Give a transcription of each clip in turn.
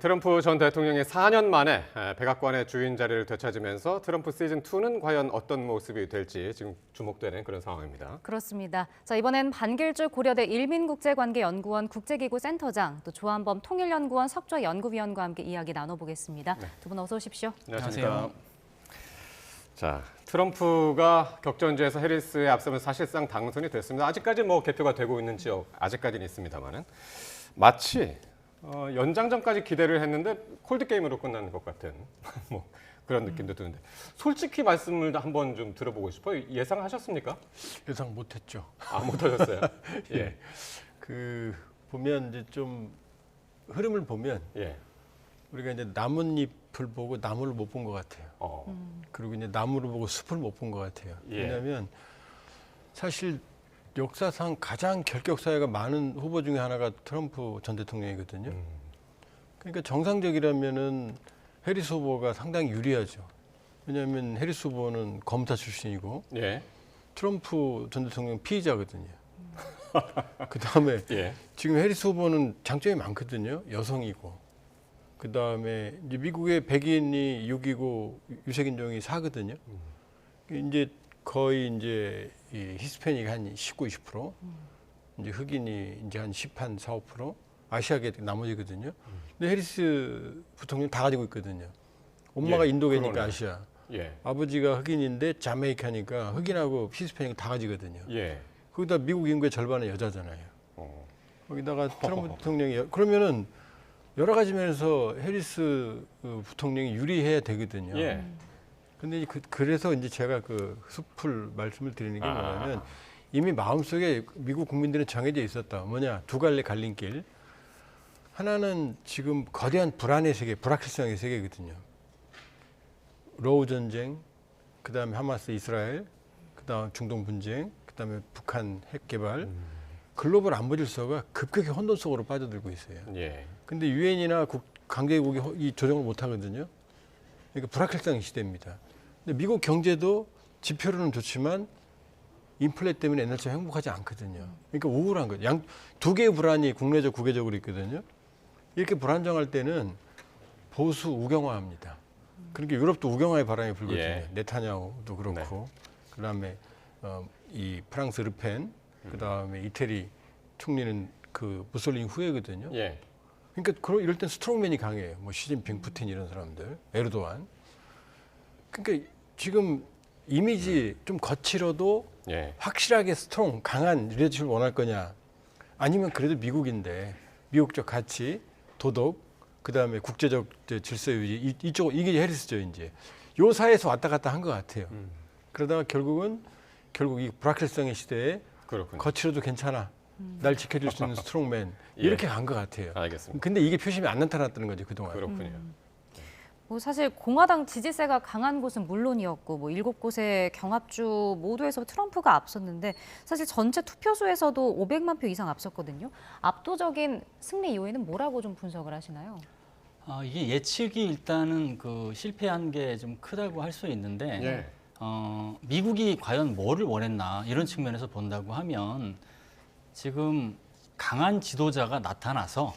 트럼프 전 대통령이 4년 만에 백악관의 주인 자리를 되찾으면서 트럼프 시즌2는 과연 어떤 모습이 될지 지금 주목되는 그런 상황입니다. 그렇습니다. 자, 이번엔 반길주 고려대 일민국제관계연구원 국제기구 센터장, 또 조한범 통일연구원 석좌연구위원과 함께 이야기 나눠보겠습니다. 네. 두 분 어서 오십시오. 안녕하세요. 자, 트럼프가 격전지에서 해리스에 앞서면서 사실상 당선이 됐습니다. 아직까지 뭐 개표가 되고 있는 지역 아직까지는 있습니다만은 마치 연장전까지 기대를 했는데 콜드 게임으로 끝나는 것 같은 뭐 그런 느낌도 드는데 솔직히 말씀을 한번 좀 들어보고 싶어요. 예상하셨습니까? 예상 못했죠. 아, 못하셨어요? 예. 그 보면 이제 좀 흐름을 보면 예. 우리가 이제 나뭇잎을 보고 나무를 못 본 것 같아요. 그리고 이제 나무를 보고 숲을 못 본 것 같아요. 예. 왜냐하면 사실 역사상 가장 결격 사유가 많은 후보 중에 하나가 트럼프 전 대통령이거든요. 그러니까 정상적이라면은 해리스 후보가 상당히 유리하죠. 왜냐하면 해리스 후보는 검사 출신이고 예. 트럼프 전 대통령 피의자거든요. 그 다음에 예. 지금 해리스 후보는 장점이 많거든요. 여성이고. 그 다음에 이제 미국의 백인이 6이고 유색인종이 4거든요. 이제 거의 이제 이 히스패닉 한 19, 20%, 이제 흑인이 이제 한 10, 한 4, 5%, 아시아계 나머지거든요. 근데 해리스 부통령 다 가지고 있거든요. 엄마가 예, 인도계니까 그러네. 아시아, 예. 아버지가 흑인인데 자메이카니까 흑인하고 히스패닉 다 가지거든요. 예. 거기다 미국 인구의 절반은 여자잖아요. 어. 거기다가 트럼프 대통령이 그러면은 여러 가지 면에서 해리스 부통령이 유리해야 되거든요. 예. 근데 그래서 이제 제가 그 숲을 말씀을 드리는 게 뭐냐면 이미 마음속에 미국 국민들은 정해져 있었다. 뭐냐? 두 갈래 갈림길. 하나는 지금 거대한 불안의 세계, 불확실성의 세계거든요. 로우 전쟁, 그다음에 하마스 이스라엘, 그다음 중동 분쟁, 그다음에 북한 핵 개발. 글로벌 안보 질서가 급격히 혼돈 속으로 빠져들고 있어요. 예. 근데 유엔이나 관계국이 이 조정을 못 하거든요. 그러니까 불확실성 시대입니다. 근데 미국 경제도 지표로는 좋지만 인플레 때문에 옛날처럼 행복하지 않거든요. 그러니까 우울한 거죠. 두 개의 불안이 국내적, 국외적으로 있거든요. 이렇게 불안정할 때는 보수 우경화합니다. 그러니까 유럽도 우경화의 바람이 불거든요. 예. 네타냐후도 그렇고, 그다음에 이 프랑스 르펜, 그다음에 이태리 총리는 그 무솔리니 후예거든요. 예. 그러니까 이럴 땐 스트롱맨이 강해요. 뭐 시진핑, 푸틴 이런 사람들, 에르도안. 그러니까 지금 이미지 좀 거칠어도 예. 확실하게 강한 리더십을 원할 거냐? 아니면 그래도 미국인데 미국적 가치, 도덕, 그다음에 국제적 질서 유지 이게 해리스죠 이제. 요 사이에서 왔다 갔다 한 것 같아요. 그러다가 결국 이 불확실성의 시대에 그렇군요. 거칠어도 괜찮아. 날 지켜줄 수 있는 스트롱맨 이렇게 간 것 같아요. 알겠습니다. 근데 이게 표심이 안 나타났다는 거죠 그동안. 그렇군요. 뭐 사실 공화당 지지세가 강한 곳은 물론이었고 뭐 7곳의 경합주 모두에서 트럼프가 앞섰는데 사실 전체 투표수에서도 500만 표 이상 앞섰거든요. 압도적인 승리 요인은 뭐라고 좀 분석을 하시나요? 이게 예측이 일단은 그 실패한 게 좀 크다고 할 수 있는데 예. 미국이 과연 뭐를 원했나 이런 측면에서 본다고 하면 지금 강한 지도자가 나타나서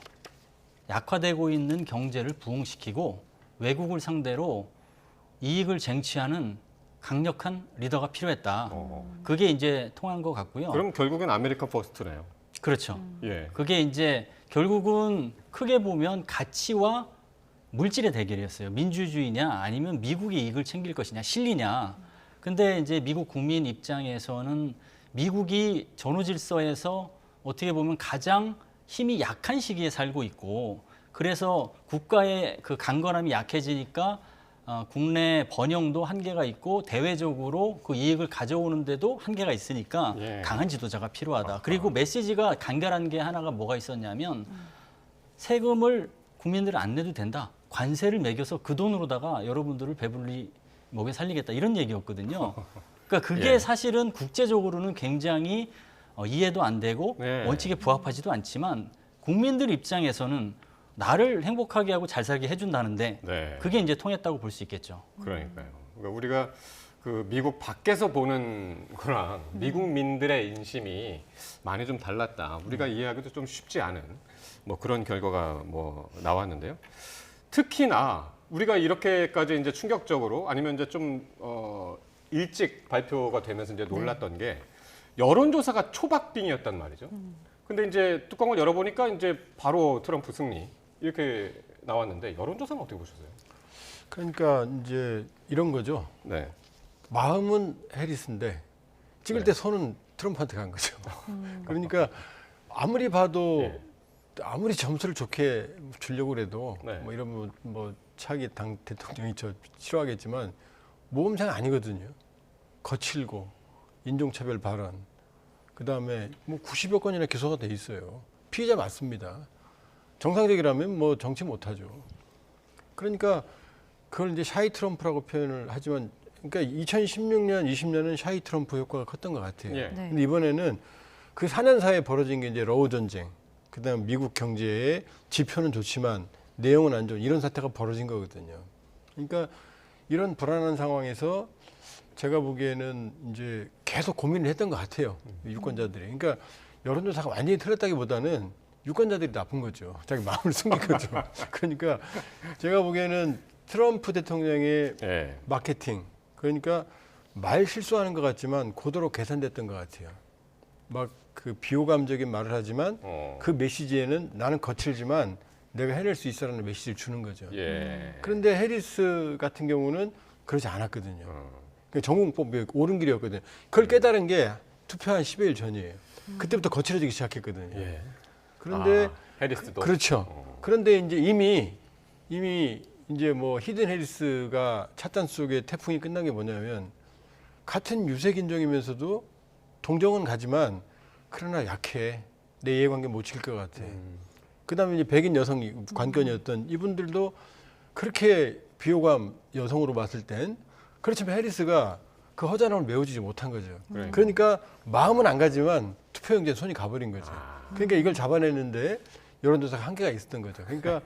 약화되고 있는 경제를 부흥시키고 외국을 상대로 이익을 쟁취하는 강력한 리더가 필요했다. 그게 이제 통한 것 같고요. 그럼 결국엔 아메리카 퍼스트네요. 그렇죠. 예. 그게 이제 결국은 크게 보면 가치와 물질의 대결이었어요. 민주주의냐 아니면 미국의 이익을 챙길 것이냐 실리냐. 근데 이제 미국 국민 입장에서는 미국이 전후 질서에서 어떻게 보면 가장 힘이 약한 시기에 살고 있고 그래서 국가의 그 강건함이 약해지니까 국내 번영도 한계가 있고 대외적으로 그 이익을 가져오는데도 한계가 있으니까 예. 강한 지도자가 필요하다. 그리고 메시지가 간결한 게 하나가 뭐가 있었냐면 세금을 국민들은 안 내도 된다. 관세를 매겨서 그 돈으로다가 여러분들을 배불리 먹여 살리겠다. 이런 얘기였거든요. 그러니까 그게 예. 사실은 국제적으로는 굉장히 이해도 안 되고 네. 원칙에 부합하지도 않지만 국민들 입장에서는 나를 행복하게 하고 잘 살게 해준다는데 네. 그게 이제 통했다고 볼 수 있겠죠. 그러니까요. 그러니까 우리가 그 미국 밖에서 보는 거랑 미국민들의 인심이 많이 좀 달랐다. 우리가 이해하기도 좀 쉽지 않은 뭐 그런 결과가 뭐 나왔는데요. 특히나 우리가 이렇게까지 이제 충격적으로 아니면 이제 좀 일찍 발표가 되면서 이제 놀랐던 게 여론조사가 초박빙이었단 말이죠. 근데 이제 뚜껑을 열어보니까 이제 바로 트럼프 승리 이렇게 나왔는데 여론조사는 어떻게 보셨어요? 그러니까 이제 이런 거죠. 네. 마음은 해리스인데 찍을 때 손은 트럼프한테 간 거죠. 그러니까 아무리 봐도 예. 아무리 점수를 좋게 주려고 해도 네. 뭐 이러면 뭐 차기 당 대통령이 저 싫어하겠지만 모험장 아니거든요. 거칠고 인종차별 발언, 그 다음에 뭐 90여 건이나 기소가 돼 있어요. 피의자 맞습니다. 정상적이라면 뭐 정치 못하죠. 그러니까 그걸 이제 샤이 트럼프라고 표현을 하지만, 그러니까 2016년, 20년은 샤이 트럼프 효과가 컸던 것 같아요. 예. 네. 근데 이번에는 그 4년 사이에 벌어진 게 이제 러우 전쟁, 그다음 미국 경제의 지표는 좋지만 내용은 안 좋은 이런 사태가 벌어진 거거든요. 그러니까 이런 불안한 상황에서 제가 보기에는 이제 계속 고민을 했던 것 같아요. 유권자들이. 그러니까 여론조사가 완전히 틀렸다기보다는 유권자들이 나쁜 거죠. 자기 마음을 숨긴 거죠. 그러니까 제가 보기에는 트럼프 대통령의 예. 마케팅, 그러니까 말 실수하는 것 같지만 고도로 계산됐던 것 같아요. 막 그 비호감적인 말을 하지만 그 메시지에는 나는 거칠지만 내가 해낼 수 있어라는 메시지를 주는 거죠. 예. 그런데 해리스 같은 경우는 그러지 않았거든요. 정공법이 옳은 길이었거든요. 그걸 깨달은 게 투표한 10여일 전이에요. 그때부터 거칠어지기 시작했거든요. 예. 그런데 해리스도 그렇죠. 그런데 이제 이미 이제 뭐 히든 해리스가 찻잔 속에 태풍이 끝난 게 뭐냐면 같은 유색 인종이면서도 동정은 가지만 그러나 약해. 내 이해관계 못 지킬 것 같아. 그다음에 이제 백인 여성 관건이었던 이분들도 그렇게 비호감 여성으로 봤을 땐 그렇지만 해리스가 그 허전함을 메워주지 못한 거죠. 그러니까 마음은 안 가지만 투표용지에 손이 가버린 거죠. 그러니까 이걸 잡아내는데 여론조사가 한계가 있었던 거죠. 그러니까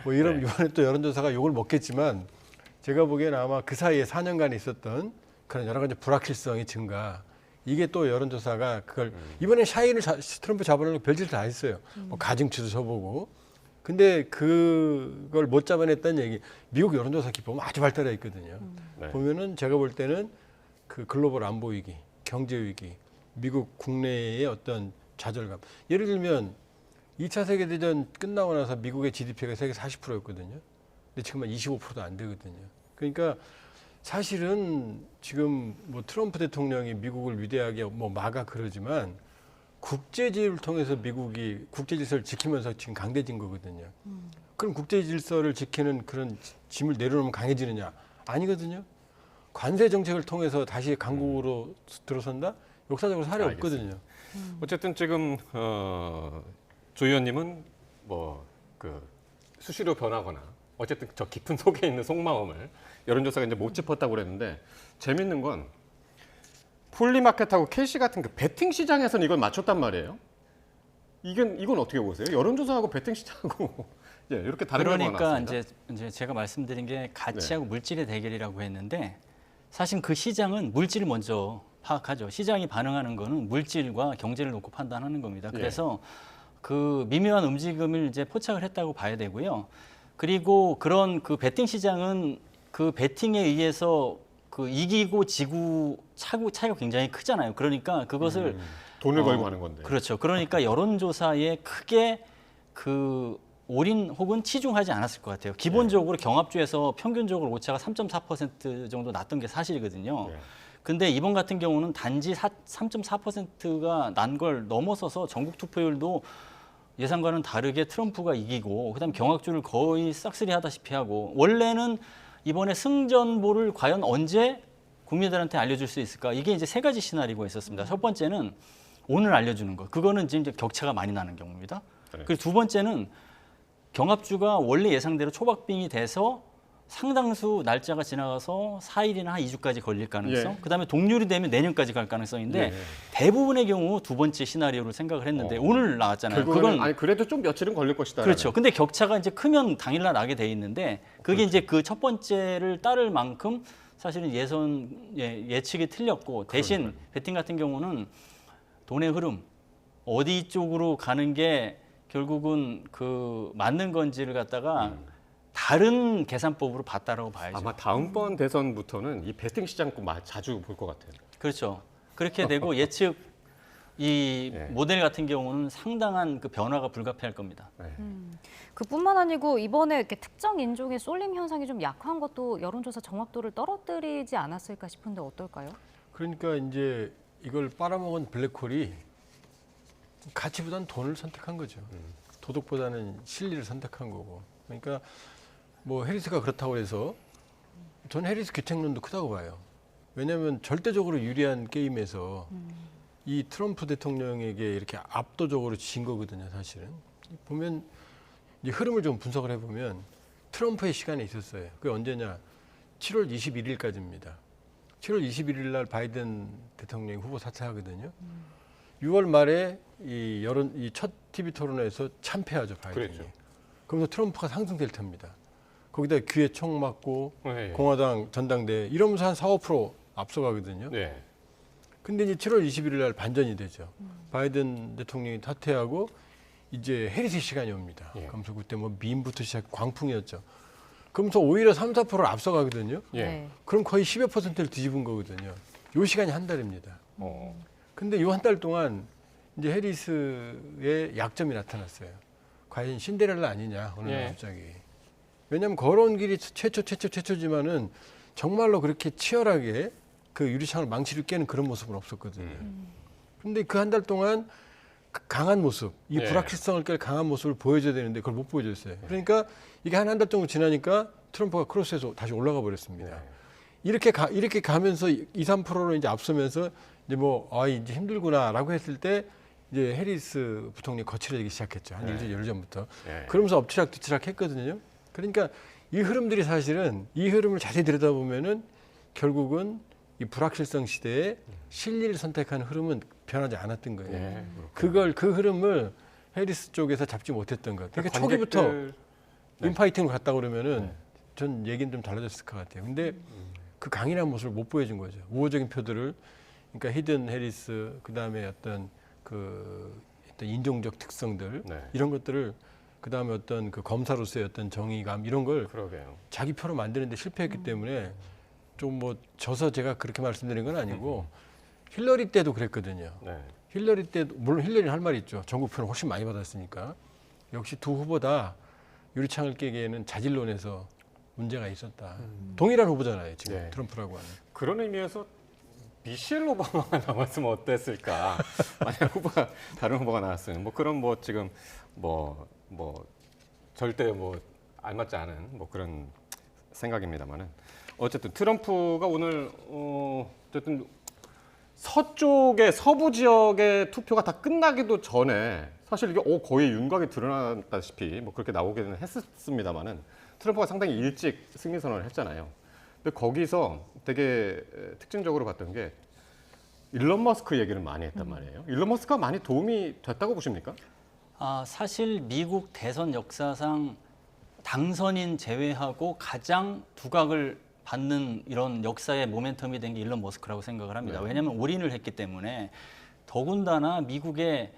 뭐 이런 이번에 또 여론조사가 욕을 먹겠지만 제가 보기에는 아마 그 사이에 4년간 있었던 그런 여러 가지 불확실성의 증가, 이게 또 여론조사가 그걸 이번에 샤이를 트럼프 잡아내려고 별짓 다 했어요. 뭐 가중치도 쳐보고. 근데 그걸 못 잡아냈다는 얘기. 미국 여론조사 기법은 아주 발달해 있거든요. 네. 보면은 제가 볼 때는 그 글로벌 안보 위기, 경제 위기, 미국 국내의 어떤 좌절감. 예를 들면 2차 세계대전 끝나고 나서 미국의 GDP가 세계 40%였거든요. 근데 지금은 25%도 안 되거든요. 그러니까 사실은 지금 뭐 트럼프 대통령이 미국을 위대하게 뭐 막아 그러지만 국제 지위를 통해서 미국이 국제 질서를 지키면서 지금 강대진 거거든요. 그럼 국제 질서를 지키는 그런 짐을 내려놓으면 강해지느냐? 아니거든요. 관세 정책을 통해서 다시 강국으로 들어선다? 역사적으로 사례 없거든요. 어쨌든 지금 조 의원님은 뭐 그 수시로 변하거나 어쨌든 저 깊은 속에 있는 속마음을 여론조사가 이제 못 짚었다고 그랬는데 재밌는 건 폴리마켓하고 캐시 같은 그 베팅 시장에서는 이걸 맞췄단 말이에요. 이건 어떻게 보세요? 여론조사하고 베팅 시장하고 예, 이렇게 다른 결과가 그러니까 나왔습니다. 이제 제가 말씀드린 게 가치하고 물질의 대결이라고 했는데 사실 그 시장은 물질을 먼저 파악하죠. 시장이 반응하는 거는 물질과 경제를 놓고 판단하는 겁니다. 그래서 그 미묘한 움직임을 이제 포착을 했다고 봐야 되고요. 그리고 그런 그 베팅 시장은 그 베팅에 의해서 그 이기고 지고 차이가 굉장히 크잖아요. 그러니까 그것을 돈을 걸고 하는 건데. 그렇죠. 그러니까 여론조사에 크게 그 올인 혹은 치중하지 않았을 것 같아요. 기본적으로 경합주에서 평균적으로 오차가 3.4% 정도 났던 게 사실이거든요. 네. 근데 이번 같은 경우는 단지 3.4%가 난 걸 넘어서서 전국 투표율도 예상과는 다르게 트럼프가 이기고 그다음 경합주를 거의 싹쓸이 하다시피 하고, 원래는 이번에 승전보를 과연 언제 국민들한테 알려줄 수 있을까? 이게 이제 세 가지 시나리오가 있었습니다. 첫 번째는 오늘 알려주는 거. 그거는 지금 이제 격차가 많이 나는 경우입니다. 그리고 두 번째는 경합주가 원래 예상대로 초박빙이 돼서 상당수 날짜가 지나가서 4일이나 한 2주까지 걸릴 가능성. 예. 그다음에 동률이 되면 내년까지 갈 가능성인데 예. 대부분의 경우 두 번째 시나리오를 생각을 했는데 오늘 나왔잖아요. 결국은 아니 그래도 좀 며칠은 걸릴 것이다. 그렇죠. 근데 격차가 이제 크면 당일날 나게 돼 있는데 그게 이제 그 첫 번째를 따를 만큼 사실은 예측이 틀렸고 대신 베팅 같은 경우는 돈의 흐름 어디 쪽으로 가는 게 결국은 그 맞는 건지를 갖다가 다른 계산법으로 봤다라고 봐야죠. 아마 다음번 대선부터는 이 베팅 시장 자주 볼 것 같아요. 그렇죠. 그렇게 되고 예측 이 네. 모델 같은 경우는 상당한 그 변화가 불가피할 겁니다. 네. 그뿐만 아니고 이번에 이렇게 특정 인종의 쏠림 현상이 좀 약한 것도 여론조사 정확도를 떨어뜨리지 않았을까 싶은데 어떨까요? 그러니까 이제 이걸 빨아먹은 블랙홀이 가치보다는 돈을 선택한 거죠. 도덕보다는 실리를 선택한 거고. 그러니까 뭐 해리스가 그렇다고 해서 저는 해리스 귀책론도 크다고 봐요. 왜냐하면 절대적으로 유리한 게임에서 이 트럼프 대통령에게 이렇게 압도적으로 진 거거든요, 사실은. 보면 이제 흐름을 좀 분석을 해보면 트럼프의 시간이 있었어요. 그게 언제냐? 7월 21일까지입니다. 7월 21일 날 바이든 대통령이 후보 사퇴하거든요. 6월 말에 이 첫 TV 토론에서 참패하죠, 바이든이. 그랬죠. 그러면서 트럼프가 상승될 텐입니다. 거기다 귀에 총 맞고 네. 공화당 전당대회 이러면서 한 4, 5% 앞서가거든요. 네. 근데 이제 7월 21일 날 반전이 되죠. 바이든 대통령이 사퇴하고 이제 해리스 시간이 옵니다. 예. 그러면서 그때 뭐 밈부터 시작 광풍이었죠. 그러면서 오히려 3, 4%를 앞서가거든요. 예. 네. 그럼 거의 10여 %를 뒤집은 거거든요. 요 시간이 한 달입니다. 근데 요 한 달 동안 이제 해리스의 약점이 나타났어요. 과연 신데렐라 아니냐, 어느 날 예. 갑자기. 왜냐하면 걸어온 길이 최초지만은 정말로 그렇게 치열하게 그 유리창을 망치를 깨는 그런 모습은 없었거든요. 근데 그 한 달 동안 강한 모습, 이 예. 불확실성을 깰 강한 모습을 보여줘야 되는데 그걸 못 보여줬어요. 그러니까 이게 한 달 정도 지나니까 트럼프가 크로스에서 다시 올라가 버렸습니다. 이렇게 가면서 2, 3%로 이제 앞서면서 이제 이제 힘들구나라고 했을 때 이제 해리스 부통령이 거칠어지기 시작했죠. 한 일주일 전부터. 예. 그러면서 엎치락뒤치락 했거든요. 그러니까 이 흐름들이 사실은 이 흐름을 자세히 들여다보면은 결국은 이 불확실성 시대에 실리를 선택한 흐름은 변하지 않았던 거예요. 예. 그 흐름을 해리스 쪽에서 잡지 못했던 것. 그러니까 초기부터 네. 인파이팅을 갔다 그러면은 네. 전 얘기는 좀 달라졌을 것 같아요. 근데 그 강인한 모습을 못 보여준 거죠. 우호적인 표들을 그러니까 히든 해리스 그다음에 어떤 인종적 특성들 네. 이런 것들을 그다음에 어떤 그 검사로서의 어떤 정의감 이런 걸 그러게요. 자기 표로 만드는데 실패했기 때문에 좀 져서 제가 그렇게 말씀드린 건 아니고 힐러리 때도 그랬거든요. 네. 힐러리 때도 물론 힐러리는 할 말이 있죠. 전국 표를 훨씬 많이 받았으니까. 역시 두 후보 다 유리창을 깨기에는 자질론에서 문제가 있었다. 동일한 후보잖아요. 지금 네. 트럼프라고 하는. 그런 의미에서 미셸 오바마가 나왔으면 어땠을까? 만약 다른 후보가 나왔으면 그런 지금 절대 알맞지 않은 그런 생각입니다만은 어쨌든 트럼프가 오늘 어쨌든 서부 지역의 투표가 다 끝나기도 전에 사실 이게 거의 윤곽이 드러났다시피 그렇게 나오기는 했었습니다만은 트럼프가 상당히 일찍 승리 선언을 했잖아요. 근데 거기서 되게 특징적으로 봤던 게 일론 머스크 얘기를 많이 했단 말이에요. 일론 머스크가 많이 도움이 됐다고 보십니까? 사실 미국 대선 역사상 당선인 제외하고 가장 두각을 받는 이런 역사의 모멘텀이 된 게 일론 머스크라고 생각을 합니다. 네. 왜냐하면 올인을 했기 때문에 더군다나 미국의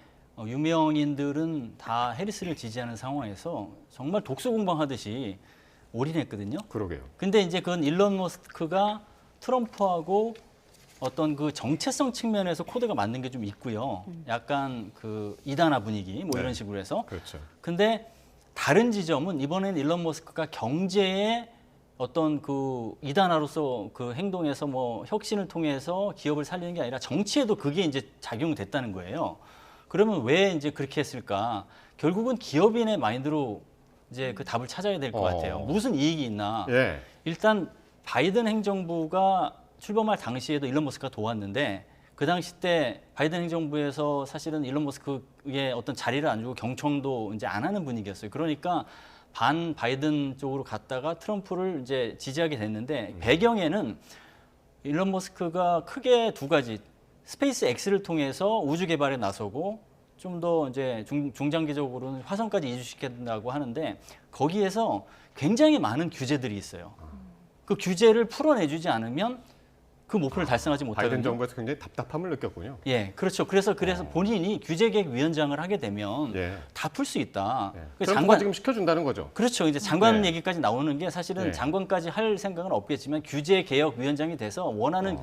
유명인들은 다 해리스를 지지하는 상황에서 정말 독서 공방하듯이 올인했거든요. 그러게요. 근데 이제 그건 일론 머스크가 트럼프하고 어떤 그 정체성 측면에서 코드가 맞는 게 좀 있고요. 약간 그 이단화 분위기 네. 이런 식으로 해서. 그렇죠. 근데 다른 지점은 이번엔 일론 머스크가 경제에 어떤 그 이단화로서 그 행동에서 혁신을 통해서 기업을 살리는 게 아니라 정치에도 그게 이제 작용됐다는 거예요. 그러면 왜 이제 그렇게 했을까? 결국은 기업인의 마인드로 이제 그 답을 찾아야 될 것 같아요. 무슨 이익이 있나? 예. 일단 바이든 행정부가 출범할 당시에도 일론 머스크가 도왔는데 그 당시 때 바이든 행정부에서 사실은 일론 머스크의 어떤 자리를 안 주고 경청도 이제 안 하는 분위기였어요. 그러니까 반 바이든 쪽으로 갔다가 트럼프를 이제 지지하게 됐는데 배경에는 일론 머스크가 크게 두 가지 스페이스 X를 통해서 우주 개발에 나서고 좀 더 이제 중장기적으로는 화성까지 이주시킨다고 하는데 거기에서 굉장히 많은 규제들이 있어요. 그 규제를 풀어내주지 않으면 그 목표를 달성하지 바이든 못하거든요. 정부에서 굉장히 답답함을 느꼈군요. 예, 그렇죠. 그래서 본인이 규제계획위원장을 하게 되면 예. 다 풀 수 있다. 예. 그 트럼프가 지금 시켜준다는 거죠. 그렇죠. 이제 장관 네. 얘기까지 나오는 게 사실은 네. 장관까지 할 생각은 없겠지만 규제개혁위원장이 돼서 원하는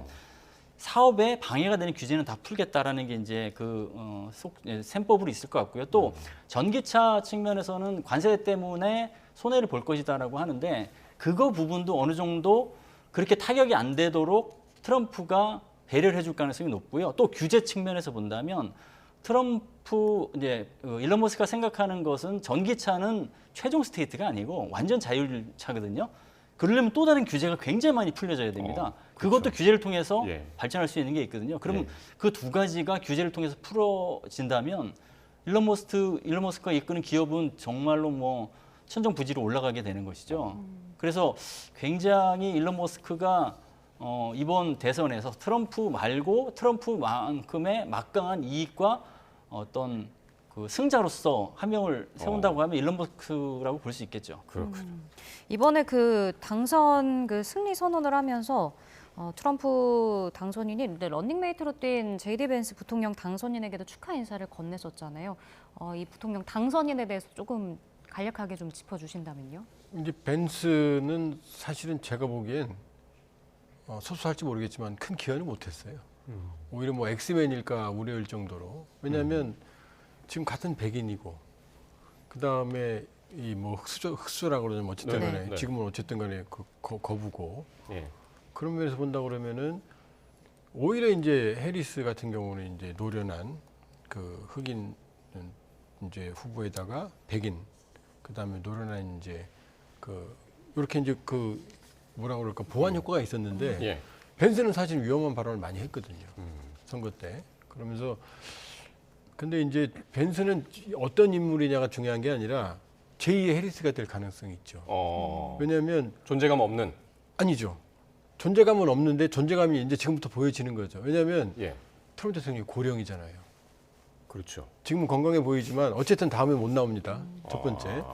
사업에 방해가 되는 규제는 다 풀겠다라는 게 이제 셈법으로 있을 것 같고요. 또 전기차 측면에서는 관세 때문에 손해를 볼 것이다라고 하는데 그거 부분도 어느 정도 그렇게 타격이 안 되도록 트럼프가 배려를 해줄 가능성이 높고요. 또 규제 측면에서 본다면 트럼프 일론 머스크가 생각하는 것은 전기차는 최종 스테이트가 아니고 완전 자율차거든요. 그러려면 또 다른 규제가 굉장히 많이 풀려져야 됩니다. 그것도 규제를 통해서 예. 발전할 수 있는 게 있거든요. 그러면 예. 그 두 가지가 규제를 통해서 풀어진다면 일론 머스크가 이끄는 기업은 정말로 뭐 천정부지로 올라가게 되는 것이죠. 그래서 굉장히 일론 머스크가 이번 대선에서 트럼프 말고 트럼프만큼의 막강한 이익과 어떤 그 승자로서 한 명을 세운다고 하면 일론 머스크라고 볼 수 있겠죠. 그렇군요. 이번에 그 당선 그 승리 선언을 하면서 트럼프 당선인이 런닝메이트로 뛴 제이디 벤스 부통령 당선인에게도 축하 인사를 건넸었잖아요. 이 부통령 당선인에 대해서 조금 간략하게 좀 짚어주신다면요. 이제 벤스는 사실은 제가 보기엔 소소할지 모르겠지만 큰 기여는 못했어요. 오히려 뭐 엑스맨일까 우려일 정도로. 왜냐하면 지금 같은 백인이고 그 다음에 이 뭐 흑수라고 그러면 어쨌든 네. 간에 네. 지금은 어쨌든 간에 거부고 예. 그런 면에서 본다 그러면은 오히려 이제 해리스 같은 경우는 이제 노련한 그 흑인 이제 후보에다가 백인 그다음에 노련한 이제 그 이렇게 이제 그 뭐라 그럴까 보완 효과가 있었는데 예. 벤스는 사실 위험한 발언을 많이 했거든요. 선거 때. 그러면서 근데 이제 벤스는 어떤 인물이냐가 중요한 게 아니라 제2의 해리스가 될 가능성이 있죠. 왜냐하면 존재감 없는. 아니죠. 존재감은 없는데 존재감이 이제 지금부터 보여지는 거죠. 왜냐하면 예. 트럼프 대통령이 고령이잖아요. 그렇죠. 지금은 건강해 보이지만 어쨌든 다음에 못 나옵니다. 첫 번째.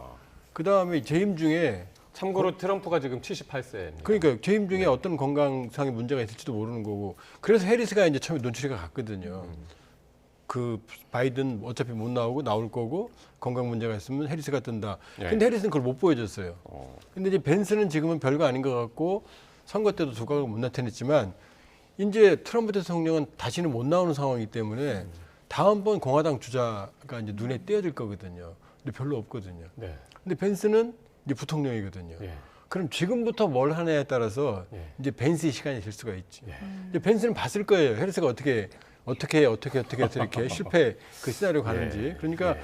그 다음에 재임 중에 참고로 트럼프가 지금 78세입니다. 그러니까 재임 중에 어떤 건강상의 문제가 있을지도 모르는 거고 그래서 해리스가 이제 처음에 눈초리가 갔거든요. 그 바이든 어차피 못 나오고 나올 거고 건강 문제가 있으면 해리스가 뜬다. 예. 근데 해리스는 그걸 못 보여줬어요. 근데 이제 벤스는 지금은 별거 아닌 것 같고 선거 때도 두각을 못 나타냈지만 이제 트럼프 대통령은 다시는 못 나오는 상황이기 때문에 다음번 공화당 주자가 이제 눈에 띄어질 거거든요. 근데 별로 없거든요. 네. 근데 벤스는 이제 부통령이거든요. 예. 그럼 지금부터 뭘 하냐에 따라서 예. 이제 벤스의 시간이 될 수가 있지. 예. 이제 벤스는 봤을 거예요. 해리스가 어떻게 해서 이렇게 실패 그 시나리오 가는지. 예. 그러니까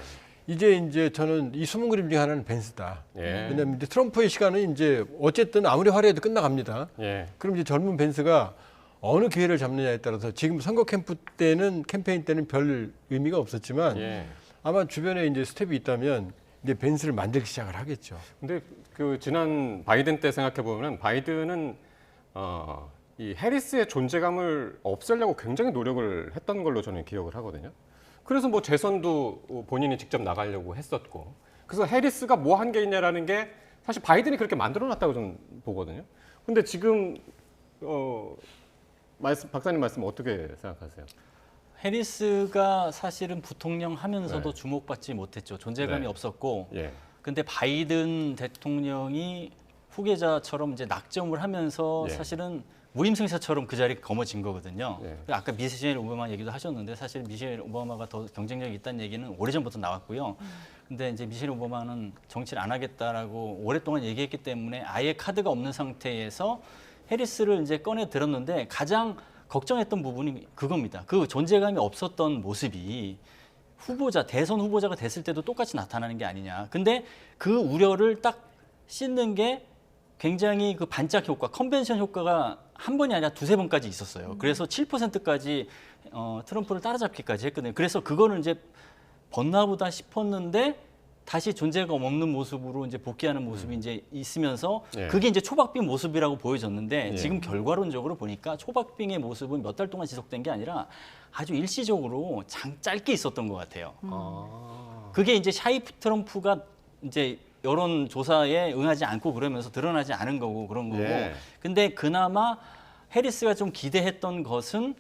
이제 저는 이 숨은 그림 중에 하나는 벤스다. 예. 왜냐하면 이제 트럼프의 시간은 이제 어쨌든 아무리 화려해도 끝나갑니다. 예. 그럼 이제 젊은 벤스가 어느 기회를 잡느냐에 따라서 지금 선거 캠페인 때는 별 의미가 없었지만 예. 아마 주변에 이제 스텝이 있다면 이제 벤스를 만들기 시작을 하겠죠. 근데 그 지난 바이든 때 생각해 보면 바이든은 이 해리스의 존재감을 없애려고 굉장히 노력을 했던 걸로 저는 기억을 하거든요. 그래서 뭐 재선도 본인이 직접 나가려고 했었고, 그래서 해리스가 뭐 한 게 있냐라는 게 사실 바이든이 그렇게 만들어놨다고 저는 보거든요. 근데 지금 박사님 말씀 어떻게 생각하세요? 해리스가 사실은 부통령 하면서도 네. 주목받지 못했죠. 존재감이 네. 없었고. 예. 근데 바이든 대통령이 후계자처럼 이제 낙점을 하면서 예. 사실은 무임승차처럼 그 자리에 거머쥔 거거든요. 예. 아까 미셸 오바마 얘기도 하셨는데 사실 미셸 오바마가 더 경쟁력이 있다는 얘기는 오래전부터 나왔고요. 근데 이제 미셸 오바마는 정치를 안 하겠다라고 오랫동안 얘기했기 때문에 아예 카드가 없는 상태에서 해리스를 이제 꺼내 들었는데 가장 걱정했던 부분이 그겁니다. 그 존재감이 없었던 모습이 대선 후보자가 됐을 때도 똑같이 나타나는 게 아니냐. 근데 그 우려를 딱 씻는 게 굉장히 그 반짝 효과, 컨벤션 효과가 한 번이 아니라 두세 번까지 있었어요. 그래서 7%까지 트럼프를 따라잡기까지 했거든요. 그래서 그거는 이제 벗나보다 싶었는데 다시 존재감 없는 모습으로 이제 복귀하는 모습이 이제 있으면서 예. 그게 이제 초박빙 모습이라고 보여졌는데 예. 지금 결과론적으로 보니까 초박빙의 모습은 몇 달 동안 지속된 게 아니라 아주 일시적으로 짧게 있었던 것 같아요. 그게 이제 샤이 트럼프가 이제 여론 조사에 응하지 않고 그러면서 드러나지 않은 거고 그런 거고. 예. 근데 그나마 해리스가 좀 기대했던 것은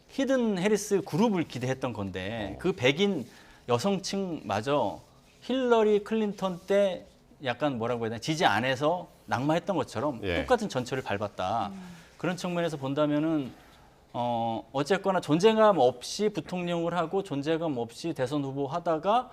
히든 해리스 그룹을 기대했던 건데 그 백인 여성층마저 힐러리 클린턴 때 약간 뭐라고 해야 되나 지지 안에서 낙마했던 것처럼 예. 똑같은 전철을 밟았다. 그런 측면에서 본다면은 어쨌거나 존재감 없이 부통령을 하고 존재감 없이 대선 후보 하다가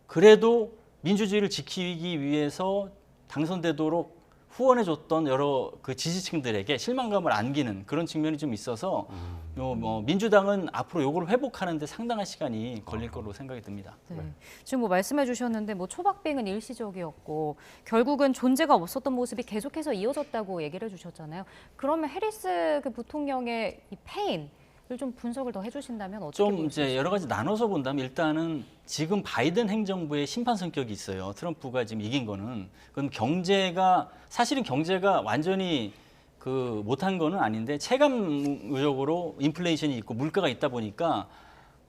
그래도 민주주의를 지키기 위해서 당선되도록 후원해줬던 여러 그 지지층들에게 실망감을 안기는 그런 측면이 좀 있어서 뭐 민주당은 앞으로 요걸 회복하는데 상당한 시간이 걸릴 거로 생각이 듭니다. 네. 지금 뭐 말씀해 주셨는데 뭐 초박빙은 일시적이었고 결국은 존재가 없었던 모습이 계속해서 이어졌다고 얘기를 해주셨잖아요. 그러면 해리스 그 부통령의 이 패인을 좀 분석을 더 해주신다면 어떻게 좀 보실 수 이제 여러 가지 나눠서 본다면 일단은 지금 바이든 행정부의 심판 성격이 있어요. 트럼프가 지금 이긴 거는. 그건 사실은 경제가 완전히 그 못한 거는 아닌데 체감적으로 인플레이션이 있고 물가가 있다 보니까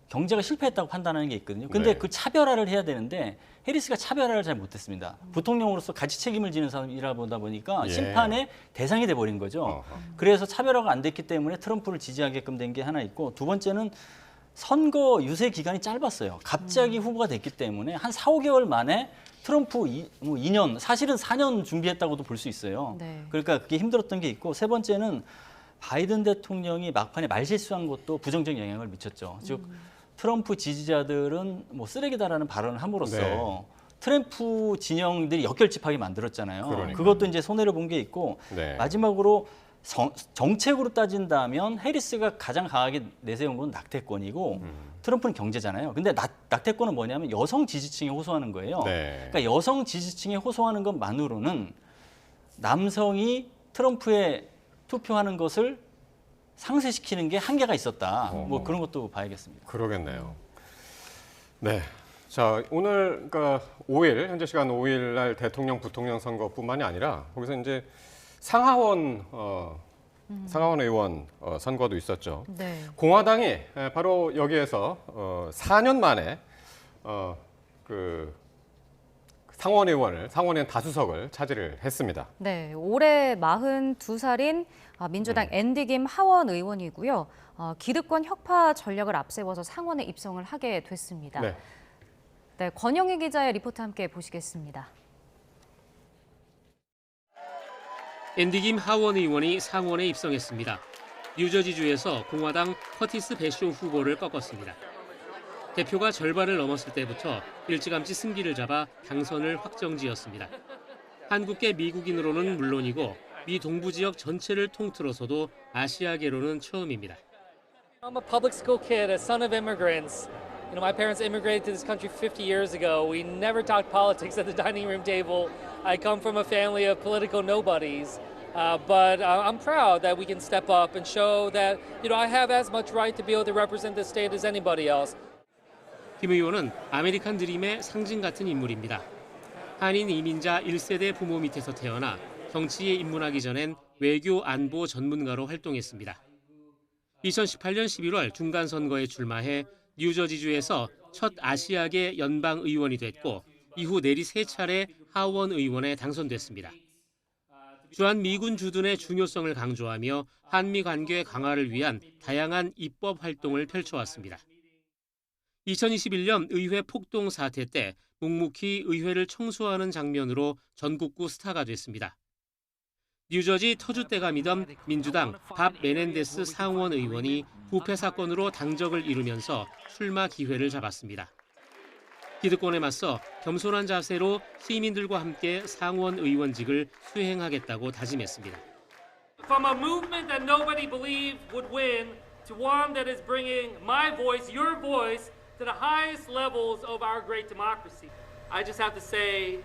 경제가 실패했다고 판단하는 게 있거든요. 근데 네. 그 차별화를 해야 되는데 해리스가 차별화를 잘 못했습니다. 부통령으로서 같이 책임을 지는 사람이라 보다 보니까 예. 심판의 대상이 돼버린 거죠. 어허. 그래서 차별화가 안 됐기 때문에 트럼프를 지지하게끔 된 게 하나 있고 두 번째는 선거 유세 기간이 짧았어요. 갑자기 후보가 됐기 때문에 한 4, 5개월 만에 트럼프 2년, 사실은 4년 준비했다고도 볼 수 있어요. 네. 그러니까 그게 힘들었던 게 있고 세 번째는 바이든 대통령이 막판에 말실수한 것도 부정적인 영향을 미쳤죠. 즉 트럼프 지지자들은 뭐 쓰레기다라는 발언을 함으로써 네. 트럼프 진영들이 역결집하게 만들었잖아요. 그러니까요. 그것도 이제 손해를 본 게 있고 네. 마지막으로 정책으로 따진다면 해리스가 가장 강하게 내세운 건 낙태권이고 트럼프는 경제잖아요. 근데 낙태권은 뭐냐면 여성 지지층에 호소하는 거예요. 네. 그러니까 여성 지지층에 호소하는 것만으로는 남성이 트럼프에 투표하는 것을 상쇄시키는 게 한계가 있었다. 뭐 그런 것도 봐야겠습니다. 그러겠네요. 네. 자, 오늘 그러니까 5일 현재 시간 5일 날 대통령 부통령 선거뿐만이 아니라 거기서 이제 상하원 의원 선거도 있었죠. 네. 공화당이 바로 여기에서 4년 만에 그 상원의원 다수석을 차지를 했습니다. 네, 올해 42살인 민주당 앤디 김 하원 의원이고요. 기득권 혁파 전략을 앞세워서 상원에 입성을 하게 됐습니다. 네. 네, 권영희 기자의 리포트 함께 보시겠습니다. 앤디 김 하원 의원이 상원에 입성했습니다. 뉴저지주에서 공화당 커티스 배쇼 후보를 꺾었습니다. 대표가 절반을 넘었을 때부터 일찌감치 승기를 잡아 당선을 확정지었습니다. 한국계 미국인으로는 물론이고 미 동부 지역 전체를 통틀어서도 아시아계로는 처음입니다. I'm a public school kid, a son of immigrants. You know, my parents immigrated to this country 50 years ago. We never talked politics at the dining room table. I come from a family of political nobodies. But I'm proud that we can step up and show that, I have as much right to be able to represent the state as anybody else. 김 의원은 아메리칸 드림의 상징 같은 인물입니다. 한인 이민자 1세대 부모 밑에서 태어나 정치에 입문하기 전엔 외교 안보 전문가로 활동했습니다. 2018년 11월 중간선거에 출마해 뉴저지주에서 첫 아시아계 연방 의원이 됐고 이후 내리 3차례 하원 의원에 당선됐습니다. 주한 미군 주둔의 중요성을 강조하며 한미 관계 강화를 위한 다양한 입법 활동을 펼쳐왔습니다. 2021년 의회 폭동 사태 때 묵묵히 의회를 청소하는 장면으로 전국구 스타가 됐습니다. 뉴저지 터줏대감이던 민주당 밥 메넨데스 상원 의원이 부패 사건으로 당적을 잃으면서 출마 기회를 잡았습니다. 기득권에 맞서 겸손한 자세로 시민들과 함께 상원 의원직을 수행하겠다고 다짐했습니다. From a movement that nobody believed would win to one that is bringing my voice, your voice, to the highest levels of our great democracy. I just have to say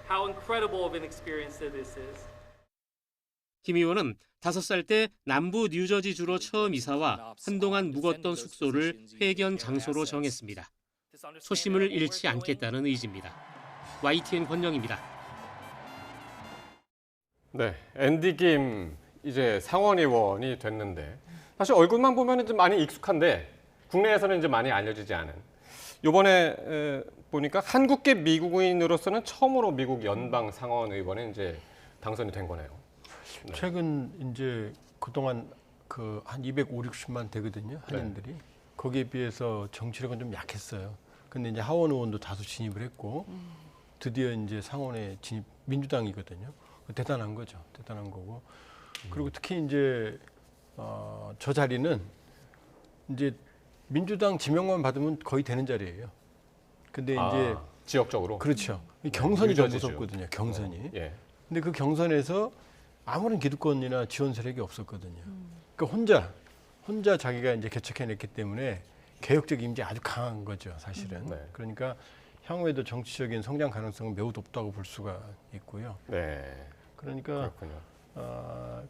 how incredible of an experience this is. 김 의원은 5살 때 남부 뉴저지주로 처음 이사와 한동안 묵었던 숙소를 회견 장소로 정했습니다. 초심을 잃지 않겠다는 의지입니다. YTN 권영입니다. 네, 앤디 김 이제 상원 의원이 됐는데 사실 얼굴만 보면 좀 많이 익숙한데 국내에서는 이제 많이 알려지지 않은 이번에 보니까 한국계 미국인으로서는 처음으로 미국 연방 상원 의원에 이제 당선이 된 거네요. 네. 최근 이제 그동안 그 한 250~60만 되거든요. 한인들이. 거기에 비해서 정치력은 좀 약했어요. 근데 이제 하원 의원도 다수 진입을 했고 드디어 이제 상원에 진입 민주당이거든요. 대단한 거죠. 대단한 거고. 그리고 특히 이제 저 자리는 이제 민주당 지명만 받으면 거의 되는 자리예요. 근데 이제 지역적으로 그렇죠. 이 경선이 좀 유저지죠. 무섭거든요. 경선이. 예. 근데 그 경선에서 아무런 기득권이나 지원 세력이 없었거든요. 그러니까 혼자 자기가 이제 개척해냈기 때문에 개혁적 이미지 아주 강한 거죠, 사실은. 네. 그러니까 향후에도 정치적인 성장 가능성은 매우 높다고 볼 수가 있고요. 네. 그러니까 그렇군요.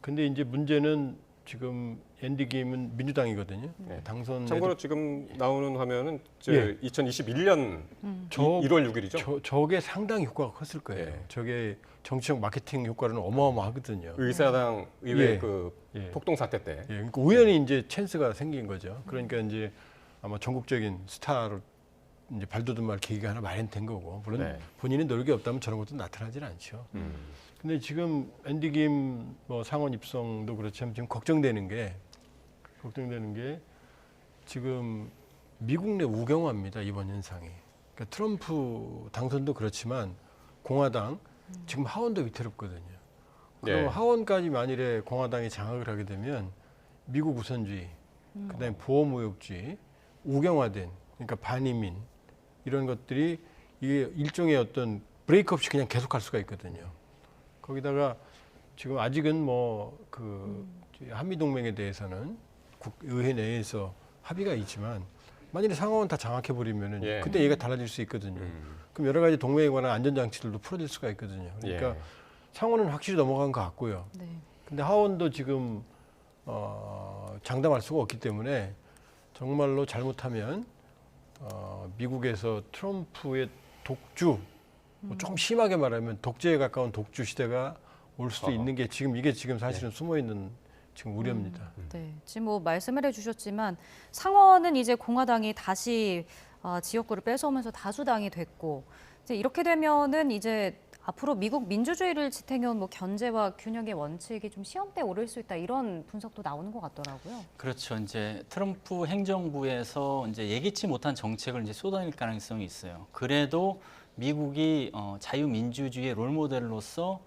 근데 이제 문제는 지금 앤디 김은 민주당이거든요. 네. 당선 참고로 지금 나오는 화면은 예. 2021년 저 1월 6일이죠. 저게 상당히 효과가 컸을 거예요. 예. 저게 정치적 마케팅 효과는 어마어마하거든요. 의사당 의회 예. 그 예. 폭동 사태 때. 예, 그러니까 우연히 이제 찬스가 생긴 거죠. 그러니까 이제 아마 전국적인 스타로 이제 발돋움할 계기가 하나 마련된 거고, 물론 네. 본인의 노력이 없다면 저런 것도 나타나질 않죠. 근데 지금 앤디 김 뭐 상원 입성도 그렇지만 지금 걱정되는 게 지금 미국 내 우경화입니다, 이번 현상이. 그러니까 트럼프 당선도 그렇지만 공화당 지금 하원도 위태롭거든요. 그럼 예. 하원까지 만일에 공화당이 장악을 하게 되면 미국 우선주의, 그다음에 보호무역주의, 우경화된, 그러니까 반이민 이런 것들이 이게 일종의 어떤 브레이크 없이 그냥 계속할 수가 있거든요. 거기다가 지금 아직은 뭐 그 한미 동맹에 대해서는 의회 내에서 합의가 있지만 만일에 상황은 다 장악해 버리면은 예. 그때 얘기가 달라질 수 있거든요. 그럼 여러 가지 동맹에 관한 안전 장치들도 풀어질 수가 있거든요. 그러니까 예. 상원은 확실히 넘어간 것 같고요. 네. 근데 하원도 지금 장담할 수가 없기 때문에 정말로 잘못하면 미국에서 트럼프의 독주, 뭐 조금 심하게 말하면 독재에 가까운 독주 시대가 올 수도 있는 게 지금 사실은 숨어 있는 지금 우려입니다. 네, 지금 뭐 말씀을 해주셨지만 상원은 이제 공화당이 다시 지역구를 뺏어오면서 다수당이 됐고 이제 이렇게 되면은 이제 앞으로 미국 민주주의를 지탱해온 뭐 견제와 균형의 원칙이 좀 시험대에 오를 수 있다 이런 분석도 나오는 것 같더라고요. 그렇죠. 이제 트럼프 행정부에서 이제 예기치 못한 정책을 이제 쏟아낼 가능성이 있어요. 그래도 미국이 자유민주주의의 롤모델로서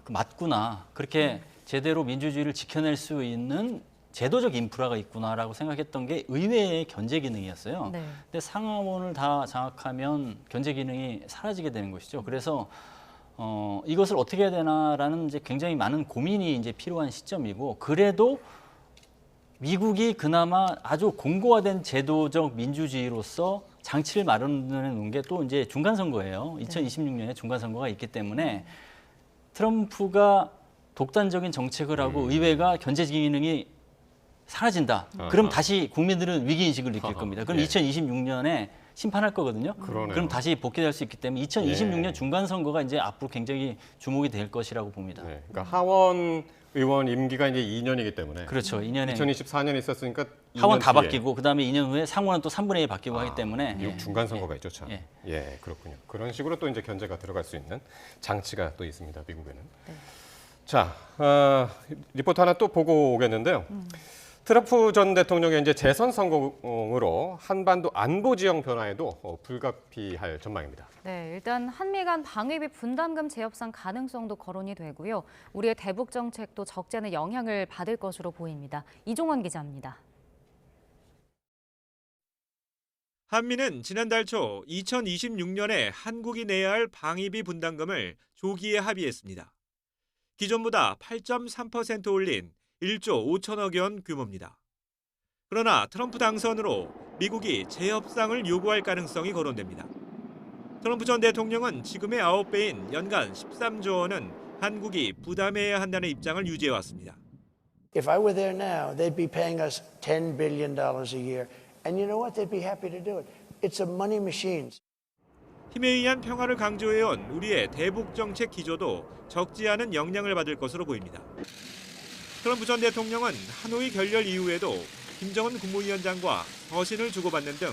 맞구나. 그렇게 제대로 민주주의를 지켜낼 수 있는 제도적 인프라가 있구나라고 생각했던 게 의회의 견제 기능이었어요. 네. 근데 상하원을 다 장악하면 견제 기능이 사라지게 되는 것이죠. 그래서 이것을 어떻게 해야 되나라는 이제 굉장히 많은 고민이 이제 필요한 시점이고, 그래도 미국이 그나마 아주 공고화된 제도적 민주주의로서 장치를 마련해 놓은 게 또 이제 중간 선거예요. 2026년에 중간 선거가 있기 때문에 트럼프가 독단적인 정책을 하고 의회가 견제 기능이 사라진다. 그럼 다시 국민들은 위기인식을 느낄 겁니다. 그럼 예. 2026년에 심판할 거거든요. 그러네요. 그럼 다시 복귀될 수 있기 때문에 2026년 예. 중간 선거가 이제 앞으로 굉장히 주목이 될 것이라고 봅니다. 네. 그러니까 하원 의원 임기가 이제 2년이기 때문에 그렇죠. 2년에 2024년에 있었으니까 하원 2년 다 뒤에 바뀌고 그다음에 2년 후에 상원은 또 3분의 1 바뀌고 하기 때문에 미국 중간 선거가 있죠, 참. 예. 예, 그렇군요. 그런 식으로 또 이제 견제가 들어갈 수 있는 장치가 또 있습니다, 미국에는. 자, 리포트 하나 또 보고 오겠는데요. 트럼프 전 대통령의 이제 재선 성공으로 한반도 안보 지형 변화에도 불가피할 전망입니다. 네, 일단 한미 간 방위비 분담금 재협상 가능성도 거론이 되고요. 우리의 대북 정책도 적지 않은 영향을 받을 것으로 보입니다. 이종원 기자입니다. 한미는 지난달 초 2026년에 한국이 내야 할 방위비 분담금을 조기에 합의했습니다. 기존보다 8.3% 올린 1조 5천억 원 규모입니다. 그러나 트럼프 당선으로 미국이 재협상을 요구할 가능성이 거론됩니다. 트럼프 전 대통령은 지금의 9배인 연간 13조 원은 한국이 부담해야 한다는 입장을 유지해왔습니다. If I were there now, they'd be paying us $10 billion a year. And you know what? They'd be happy to do it. It's a money machine. 힘에 의한 평화를 강조해온 우리의 대북 정책 기조도 적지 않은 영향을 받을 것으로 보입니다. 트럼프 전 대통령은 하노이 결렬 이후에도 김정은 국무위원장과 서신을 주고받는 등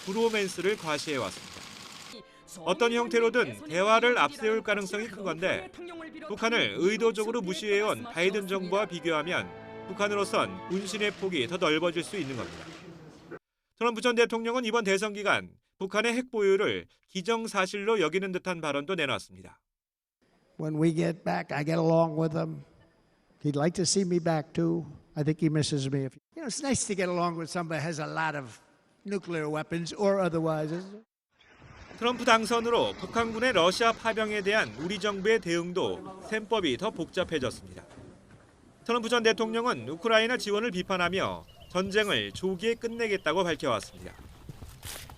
브로맨스를 과시해왔습니다. 어떤 형태로든 대화를 앞세울 가능성이 큰 건데 북한을 의도적으로 무시해온 바이든 정부와 비교하면 북한으로선 운신의 폭이 더 넓어질 수 있는 겁니다. 트럼프 전 대통령은 이번 대선 기간 북한의 핵 보유를 기정사실로 여기는 듯한 발언도 내놨습니다. When we get back, I get along with him. He'd like to see me back too. I think he misses me. You know, it's nice to get along with somebody who has a lot of nuclear weapons or otherwise. Isn't it? 트럼프 당선으로 북한군의 러시아 파병에 대한 우리 정부의 대응도 셈법이 더 복잡해졌습니다. 트럼프 전 대통령은 우크라이나 지원을 비판하며 전쟁을 조기에 끝내겠다고 밝혀왔습니다.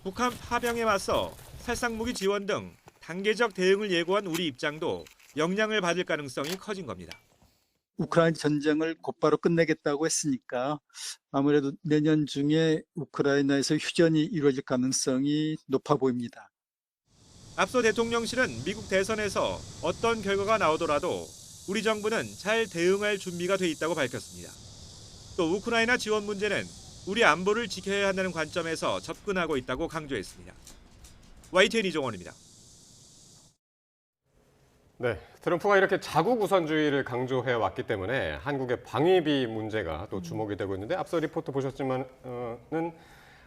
북한 파병에 맞서 살상무기 지원 등 단계적 대응을 예고한 우리 입장도 영향을 받을 가능성이 커진 겁니다. 우크라이나 전쟁을 곧바로 끝내겠다고 했으니까 아무래도 내년 중에 우크라이나에서 휴전이 이루어질 가능성이 높아 보입니다. 앞서 대통령실은 미국 대선에서 어떤 결과가 나오더라도 우리 정부는 잘 대응할 준비가 돼 있다고 밝혔습니다. 또 우크라이나 지원 문제는 우리 안보를 지켜야 한다는 관점에서 접근하고 있다고 강조했습니다. YTN 이종원입니다. 네, 트럼프가 이렇게 자국 우선주의를 강조해 왔기 때문에 한국의 방위비 문제가 또 주목이 되고 있는데 앞서 리포트 보셨지만은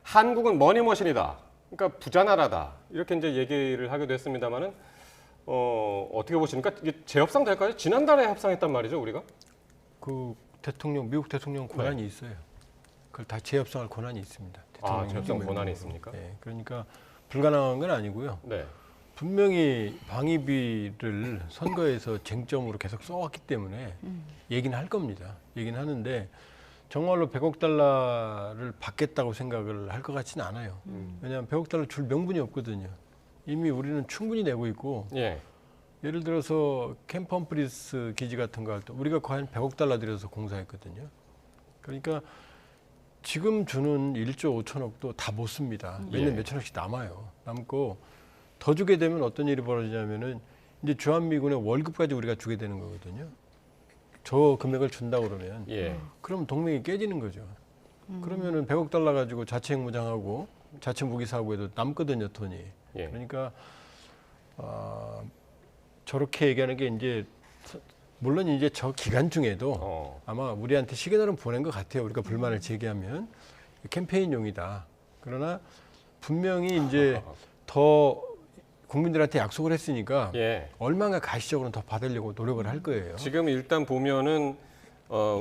한국은 머니머신이다. 그러니까 부자 나라다. 이렇게 이제 얘기를 하기도 했습니다만은 어떻게 보십니까? 이게 재협상 될까요? 지난달에 협상했단 말이죠, 우리가? 그 미국 대통령 권한이 있어요. 그걸 다 재협상할 권한이 있습니다. 재협상 권한이 있습니까? 네, 그러니까 불가능한 건 아니고요. 네. 분명히 방위비를 선거에서 쟁점으로 계속 써왔기 때문에 얘기는 할 겁니다. 얘기는 하는데 정말로 100억 달러를 받겠다고 생각을 할 것 같지는 않아요. 왜냐하면 100억 달러 줄 명분이 없거든요. 이미 우리는 충분히 내고 있고 예를 들어서 캠프 험프리스 기지 같은 거 할 때 우리가 거의 한 100억 달러 들여서 공사했거든요. 그러니까 지금 주는 1조 5천억도 다 못 씁니다. 매년 몇천억씩 남아요. 남고 더 주게 되면 어떤 일이 벌어지냐면은 이제 주한미군의 월급까지 우리가 주게 되는 거거든요. 저 금액을 준다 그러면 그럼 동맹이 깨지는 거죠. 그러면은 100억 달러 가지고 자체 핵무장하고 자체 무기 사고에도 남거든요, 돈이. 그러니까 저렇게 얘기하는 게 이제 물론 이제 저 기간 중에도 아마 우리한테 시그널은 보낸 것 같아요. 우리가 불만을 제기하면 캠페인용이다. 그러나 분명히 이제 더 국민들한테 약속을 했으니까 얼마나 가시적으로는 더 받으려고 노력을 할 거예요. 지금 일단 보면은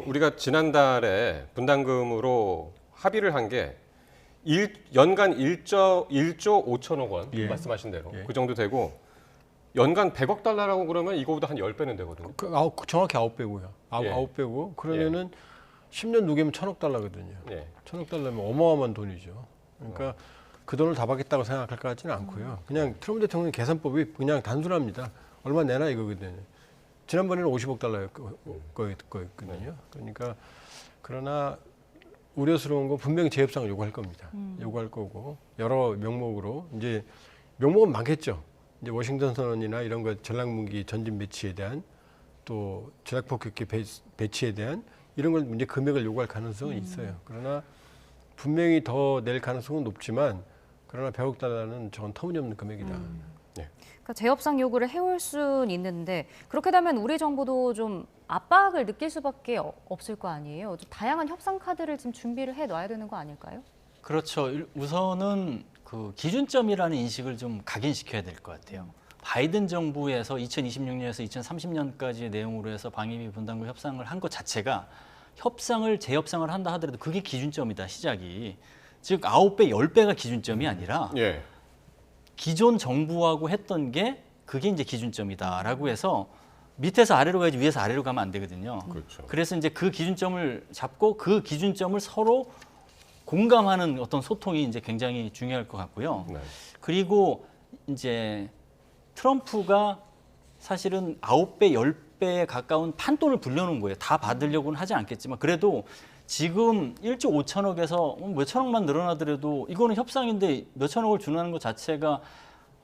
우리가 지난달에 분담금으로 합의를 한 게 연간 1조 5천억 원 말씀하신 대로 그 정도 되고 연간 100억 달러라고 그러면 이거보다 한 10배는 되거든요. 정확히 9배고요. 9배고 그러면은 10년 누계면 1,000억 달러거든요. 1,000억 달러면 어마어마한 돈이죠. 그러니까 그 돈을 다 받겠다고 생각할 것 같지는 않고요. 그냥 트럼프 대통령 계산법이 그냥 단순합니다. 얼마 내나 이거거든요. 지난번에는 50억 달러였거든요. 그러니까 그러나 우려스러운 건 분명히 재협상을 요구할 겁니다. 요구할 거고 여러 명목으로 이제 명목은 많겠죠. 이제 워싱턴 선언이나 이런 거 전략무기 전진 배치에 대한 또 전략폭격기 배치에 대한 이런 걸 이제 금액을 요구할 가능성은 있어요. 그러나 분명히 더 낼 가능성은 높지만 그러나 100억 달러는 저건 터무니없는 금액이다. 그러니까 재협상 요구를 해올 수는 있는데 그렇게 되면 우리 정부도 좀 압박을 느낄 수밖에 없을 거 아니에요. 좀 다양한 협상 카드를 지금 준비를 해놔야 되는 거 아닐까요? 그렇죠. 우선은 그 기준점이라는 인식을 좀 각인시켜야 될 것 같아요. 바이든 정부에서 2026년에서 2030년까지의 내용으로 해서 방위비 분담금 협상을 한 것 자체가 재협상을 한다 하더라도 그게 기준점이다, 시작이. 즉 9배, 10배가 기준점이 아니라 기존 정부하고 했던 게 그게 이제 기준점이다라고 해서 밑에서 아래로 가야지 위에서 아래로 가면 안 되거든요. 그렇죠. 그래서 이제 그 기준점을 잡고 그 기준점을 서로 공감하는 어떤 소통이 이제 굉장히 중요할 것 같고요. 그리고 이제 트럼프가 사실은 9배, 10배에 가까운 판돈을 불려놓은 거예요. 다 받으려고는 하지 않겠지만 그래도 지금 1조 5천억에서 몇천억만 늘어나더라도 이거는 협상인데 몇천억을 주는 것 자체가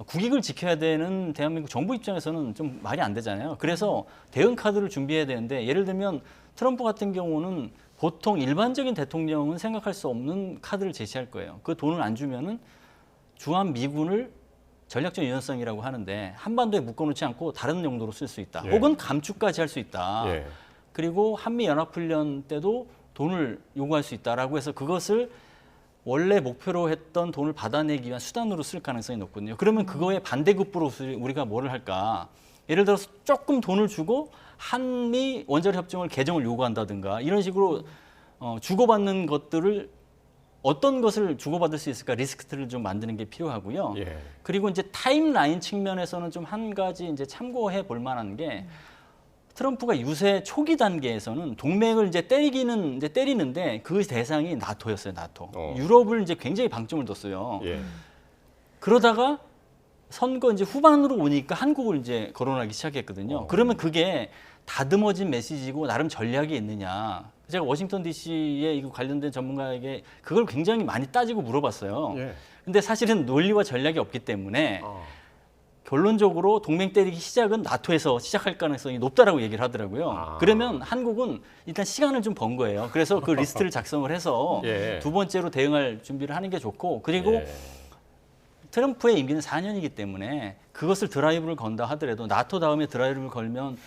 국익을 지켜야 되는 대한민국 정부 입장에서는 좀 말이 안 되잖아요. 그래서 대응 카드를 준비해야 되는데 예를 들면 트럼프 같은 경우는 보통 일반적인 대통령은 생각할 수 없는 카드를 제시할 거예요. 그 돈을 안 주면은 주한 미군을 전략적 유연성이라고 하는데 한반도에 묶어놓지 않고 다른 용도로 쓸 수 있다. 예. 혹은 감축까지 할 수 있다. 예. 그리고 한미 연합훈련 때도 돈을 요구할 수 있다라고 해서 그것을 원래 목표로 했던 돈을 받아내기 위한 수단으로 쓸 가능성이 높거든요. 그러면 그거에 반대급부로 우리가 뭐를 할까? 예를 들어서 조금 돈을 주고 한미 원자력 협정을 개정을 요구한다든가 이런 식으로 주고받는 것들을 어떤 것을 주고받을 수 있을까 리스크를 좀 만드는 게 필요하고요. 예. 그리고 이제 타임라인 측면에서는 좀 한 가지 이제 참고해 볼 만한 게 트럼프가 유세 초기 단계에서는 동맹을 이제 때리는데 그 대상이 나토였어요, 나토. 유럽을 이제 굉장히 방점을 뒀어요. 예. 그러다가 선거 이제 후반으로 오니까 한국을 이제 거론하기 시작했거든요. 그러면 그게 다듬어진 메시지고 나름 전략이 있느냐. 제가 워싱턴 DC에 이거 관련된 전문가에게 그걸 굉장히 많이 따지고 물어봤어요. 예. 근데 사실은 논리와 전략이 없기 때문에 결론적으로 동맹 때리기 시작은 나토에서 시작할 가능성이 높다라고 얘기를 하더라고요. 그러면 한국은 일단 시간을 좀 번 거예요. 그래서 그 리스트를 작성을 해서 예. 두 번째로 대응할 준비를 하는 게 좋고 그리고 트럼프의 임기는 4년이기 때문에 그것을 드라이브를 건다 하더라도 나토 다음에 드라이브를 걸면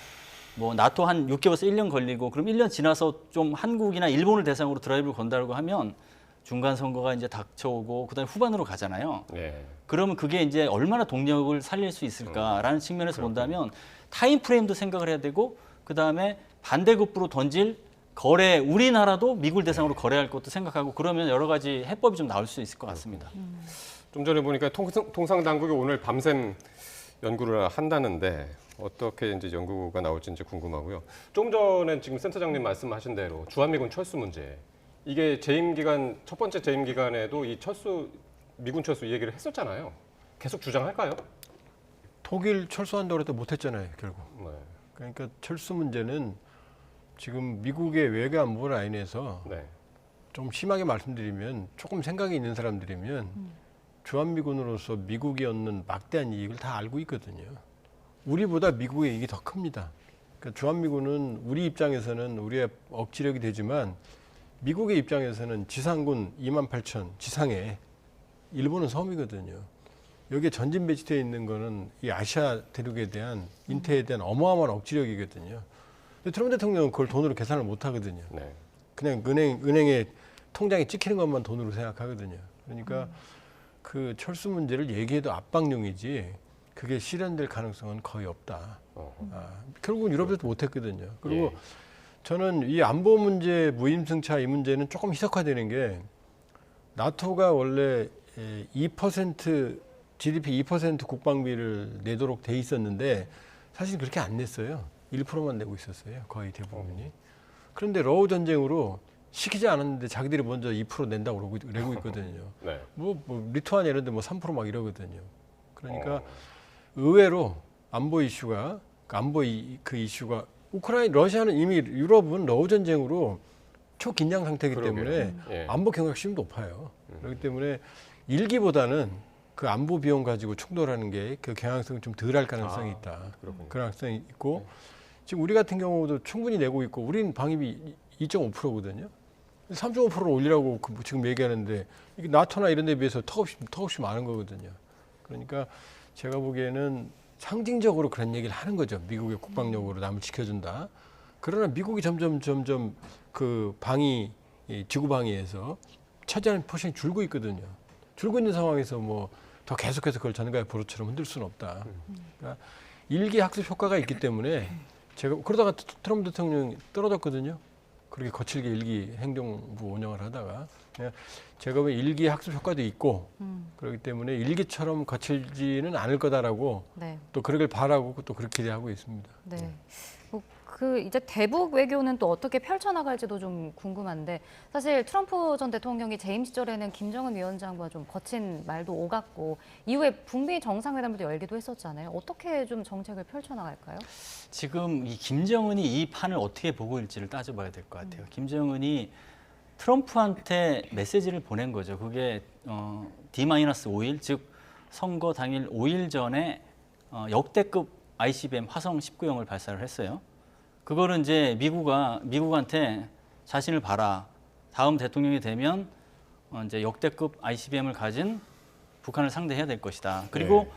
뭐 나토 한 6개월에서 1년 걸리고 그럼 1년 지나서 좀 한국이나 일본을 대상으로 드라이브를 건다고 하면 중간 선거가 이제 닥쳐오고 그다음에 후반으로 가잖아요. 예. 그러면 그게 이제 얼마나 동력을 살릴 수 있을까라는 측면에서 본다면 타임 프레임도 생각을 해야 되고 그다음에 반대급부로 던질 거래 우리나라도 미국을 대상으로 거래할 것도 생각하고 그러면 여러 가지 해법이 좀 나올 수 있을 것 같습니다. 좀 전에 보니까 통상 당국이 오늘 밤샘 연구를 한다는데 어떻게 이제 연구가 나올지 이제 궁금하고요. 좀 전에 지금 센터장님 말씀하신 대로 주한미군 철수 문제 이게 재임 기간 첫 번째 재임 기간에도 이 철수 미군 철수 이 얘기를 했었잖아요. 계속 주장할까요? 독일 철수한다고 해도 못했잖아요, 결국. 네. 그러니까 철수 문제는 지금 미국의 외교 안보 라인에서 네. 좀 심하게 말씀드리면 조금 생각이 있는 사람들이면 주한미군으로서 미국이 얻는 막대한 이익을 다 알고 있거든요. 우리보다 미국의 이익이 더 큽니다. 그러니까 주한미군은 우리 입장에서는 우리의 억지력이 되지만 미국의 입장에서는 지상군 28,000 지상에 일본은 섬이거든요. 여기에 전진 배치되어 있는 거는 이 아시아 대륙에 대한 인태에 대한 어마어마한 억지력이거든요. 근데 트럼프 대통령은 그걸 돈으로 계산을 못 하거든요. 네. 그냥 은행에 통장에 찍히는 것만 돈으로 생각하거든요. 그러니까 그 철수 문제를 얘기해도 압박용이지 그게 실현될 가능성은 거의 없다. 결국은 유럽에서도 못했거든요. 그리고 저는 이 안보 문제, 무임승차 이 문제는 조금 희석화되는 게 나토가 원래 2% GDP 2% 국방비를 내도록 돼 있었는데 사실 그렇게 안 냈어요. 1%만 내고 있었어요. 거의 대부분이. 그런데 러우 전쟁으로 시키지 않았는데 자기들이 먼저 2% 낸다고 그러고 있거든요. 네. 뭐 리투아니아 이런 데 뭐 3% 막 이러거든요. 그러니까 의외로 안보 이슈가 그 이슈가 러시아는 이미 유럽은 러우 전쟁으로 초긴장 상태이기 때문에 안보 경각심이 높아요. 그렇기 때문에 일기보다는 그 안보 비용 가지고 충돌하는 게 그 경향성이 좀 덜 할 가능성이 있다. 그런 가능성이 있고 지금 우리 같은 경우도 충분히 내고 있고 우리는 방위비 2.5%거든요. 3.5%를 올리라고 지금 얘기하는데 이게 나토나 이런 데 비해서 턱없이 많은 거거든요. 그러니까 제가 보기에는 상징적으로 그런 얘기를 하는 거죠. 미국의 국방력으로 남을 지켜준다. 그러나 미국이 점점 그 지구 방위에서 차지하는 포션이 줄고 있거든요. 줄고 있는 상황에서 뭐 더 계속해서 그걸 전가의 보루처럼 흔들 수는 없다. 그러니까 일기 학습 효과가 있기 때문에 제가 그러다가 트럼프 대통령이 떨어졌거든요. 그렇게 거칠게 일기 행정부 운영을 하다가 제가 보기엔 일기 학습 효과도 있고 그렇기 때문에 일기처럼 거칠지는 않을 거다라고 또 그러길 바라고 또 그렇게 기대하고 있습니다. 네. 그 이제 대북 외교는 또 어떻게 펼쳐나갈지도 좀 궁금한데 사실 트럼프 전 대통령이 재임 시절에는 김정은 위원장과 좀 거친 말도 오갔고 이후에 북미 정상회담도 열기도 했었잖아요. 어떻게 좀 정책을 펼쳐나갈까요? 지금 이 김정은이 이 판을 어떻게 보고 있을지를 따져봐야 될 것 같아요. 김정은이 트럼프한테 메시지를 보낸 거죠. 그게 D-5일 즉 선거 당일 5일 전에 역대급 ICBM 화성 19형을 발사를 했어요. 그거는 이제 미국한테 자신을 봐라. 다음 대통령이 되면 이제 역대급 ICBM을 가진 북한을 상대해야 될 것이다. 그리고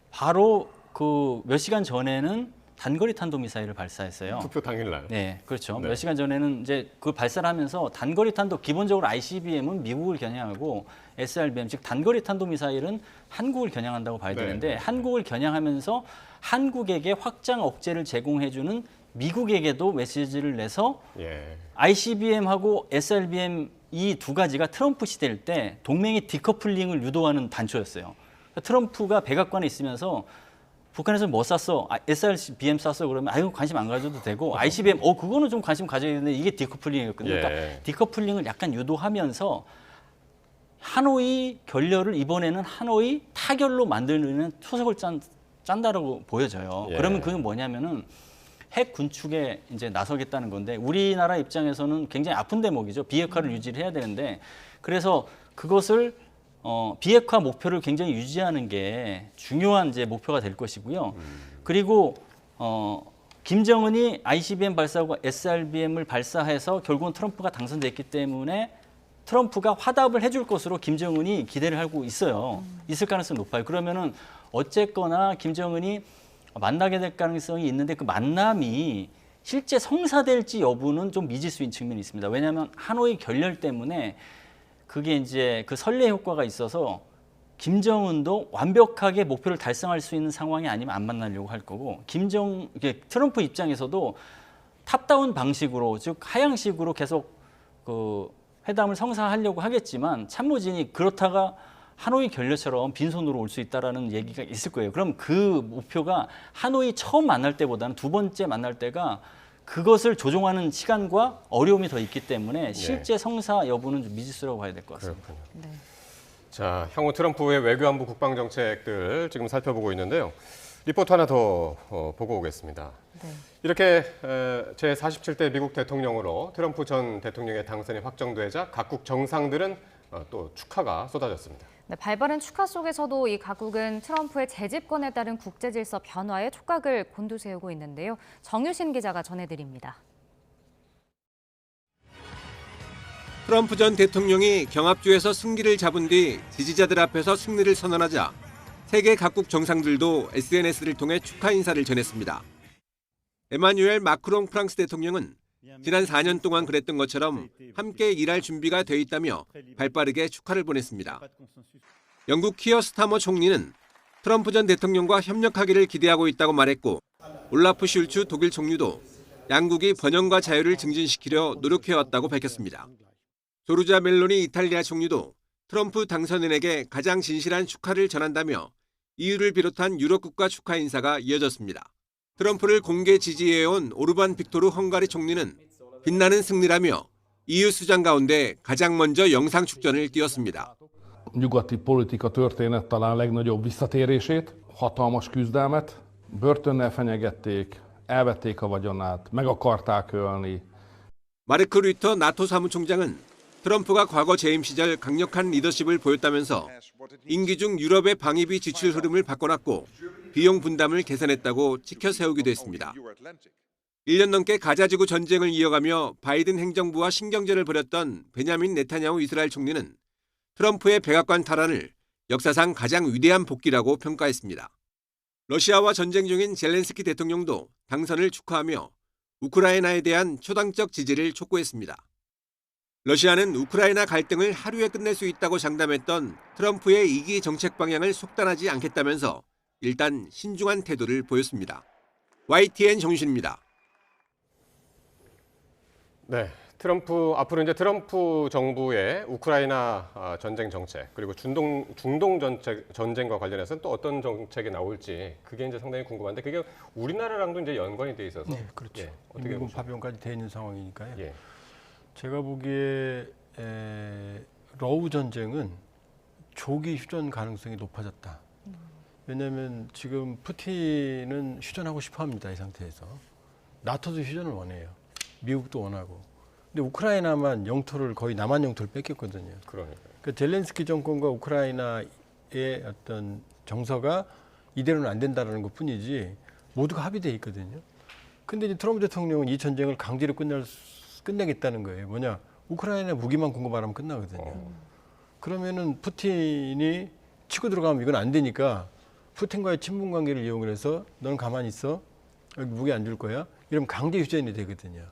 바로 그 몇 시간 전에는 단거리 탄도미사일을 발사했어요. 투표 당일날. 네, 그렇죠. 네. 몇 시간 전에는 이제 그 발사를 하면서 단거리 탄도 기본적으로 ICBM은 미국을 겨냥하고 SRBM 즉 단거리 탄도 미사일은 한국을 겨냥한다고 봐야 되는데 네. 한국을 겨냥하면서 한국에게 확장 억제를 제공해주는 미국에게도 메시지를 내서 예. ICBM하고 SRBM 이 두 가지가 트럼프 시대일 때 동맹의 디커플링을 유도하는 단초였어요. 트럼프가 백악관에 있으면서 북한에서 뭐 쐈어? SRBM 쐈어? 그러면 아유 관심 안 가져도 되고 ICBM 그거는 좀 관심 가져야 되는데 이게 디커플링이었거든요. 예. 그러니까 디커플링을 약간 유도하면서 하노이 결렬을 이번에는 하노이 타결로 만드는 투석을 짠다라고 보여져요. 예. 그러면 그게 뭐냐면은 핵 군축에 이제 나서겠다는 건데 우리나라 입장에서는 굉장히 아픈 대목이죠. 비핵화를 유지를 해야 되는데 그래서 그것을 비핵화 목표를 굉장히 유지하는 게 중요한 이제 목표가 될 것이고요. 그리고 김정은이 ICBM 발사하고 SRBM을 발사해서 결국은 트럼프가 당선됐기 때문에 트럼프가 화답을 해줄 것으로 김정은이 기대를 하고 있어요. 있을 가능성이 높아요. 그러면은 어쨌거나 김정은이 만나게 될 가능성이 있는데 그 만남이 실제 성사될지 여부는 좀 미지수인 측면이 있습니다. 왜냐하면 하노이 결렬 때문에 그게 이제 그 선례 효과가 있어서 김정은도 완벽하게 목표를 달성할 수 있는 상황이 아니면 안 만나려고 할 거고 트럼프 입장에서도 탑다운 방식으로 즉 하향식으로 계속 그 회담을 성사하려고 하겠지만 참모진이 그렇다가 하노이 결렬처럼 빈손으로 올 수 있다라는 얘기가 있을 거예요. 그럼 그 목표가 하노이 처음 만날 때보다는 두 번째 만날 때가 그것을 조종하는 시간과 어려움이 더 있기 때문에 실제 성사 여부는 좀 미지수라고 봐야 될 것 같습니다. 그렇군요. 네. 자, 향후 트럼프의 외교안보 국방 정책들 지금 살펴보고 있는데요. 리포트 하나 더 보고 오겠습니다. 네. 이렇게 제47대 미국 대통령으로 트럼프 전 대통령의 당선이 확정되자 각국 정상들은 또 축하가 쏟아졌습니다. 네, 발발은 축하 속에서도 이 각국은 트럼프의 재집권에 따른 국제질서 변화에 촉각을 곤두세우고 있는데요. 정유신 기자가 전해드립니다. 트럼프 전 대통령이 경합주에서 승기를 잡은 뒤 지지자들 앞에서 승리를 선언하자 세계 각국 정상들도 SNS를 통해 축하 인사를 전했습니다. 에마뉴엘 마크롱 프랑스 대통령은 지난 4년 동안 그랬던 것처럼 함께 일할 준비가 돼 있다며 발빠르게 축하를 보냈습니다. 영국 키어 스타머 총리는 트럼프 전 대통령과 협력하기를 기대하고 있다고 말했고 올라프 슐츠 독일 총리도 양국이 번영과 자유를 증진시키려 노력해왔다고 밝혔습니다. 조르자 멜로니 이탈리아 총리도 트럼프 당선인에게 가장 진실한 축하를 전한다며 EU를 비롯한 유럽국가 축하 인사가 이어졌습니다. 트럼프를 공개 지지해온 오르반 빅토르 헝가리 총리는 빛나는 승리라며 EU 수장 가운데 가장 먼저 영상 축전을 띄웠습니다. Nyugati politika történet talán legnagyobb visszatérését, hatalmas küzdelmet, börtönnel fenyegették, elvették a vagyonát, meg akarták ölni. 마르크 류터 나토 사무총장은 트럼프가 과거 재임 시절 강력한 리더십을 보였다면서 임기 중 유럽의 방위비 지출 흐름을 바꿔놨고 비용 분담을 개선했다고 치켜 세우기도 했습니다. 1년 넘게 가자지구 전쟁을 이어가며 바이든 행정부와 신경전을 벌였던 베냐민 네타냐후 이스라엘 총리는 트럼프의 백악관 탈환을 역사상 가장 위대한 복귀라고 평가했습니다. 러시아와 전쟁 중인 젤렌스키 대통령도 당선을 축하하며 우크라이나에 대한 초당적 지지를 촉구했습니다. 러시아는 우크라이나 갈등을 하루에 끝낼 수 있다고 장담했던 트럼프의 2기 정책 방향을 속단하지 않겠다면서 일단 신중한 태도를 보였습니다. YTN 정유신입니다. 네, 앞으로 이제 트럼프 정부의 우크라이나 전쟁 정책 그리고 중동 전쟁과 관련해서는 또 어떤 정책이 나올지 그게 이제 상당히 궁금한데 그게 우리나라랑도 이제 연관이 돼 있어서 네, 그렇죠. 예, 어떻게 미군 보십니까? 파병까지 돼 있는 상황이니까요. 예. 제가 보기에 러우 전쟁은 조기 휴전 가능성이 높아졌다. 왜냐하면 지금 푸틴은 휴전하고 싶어합니다. 이 상태에서. 나토도 휴전을 원해요. 미국도 원하고. 근데 우크라이나만 영토를 거의 남한 영토를 뺏겼거든요. 그러니까요. 그 젤렌스키 정권과 우크라이나의 어떤 정서가 이대로는 안 된다는 것뿐이지 모두가 합의돼 있거든요. 근데 이제 트럼프 대통령은 이 전쟁을 강제로 끝내겠다는 거예요. 뭐냐? 우크라이나 무기만 공급 안 하면 끝나거든요. 그러면은 푸틴이 치고 들어가면 이건 안 되니까 푸틴과의 친분 관계를 이용을 해서 너는 가만히 있어. 여기 무기 안 줄 거야. 이러면 강제 휴전이 되거든요.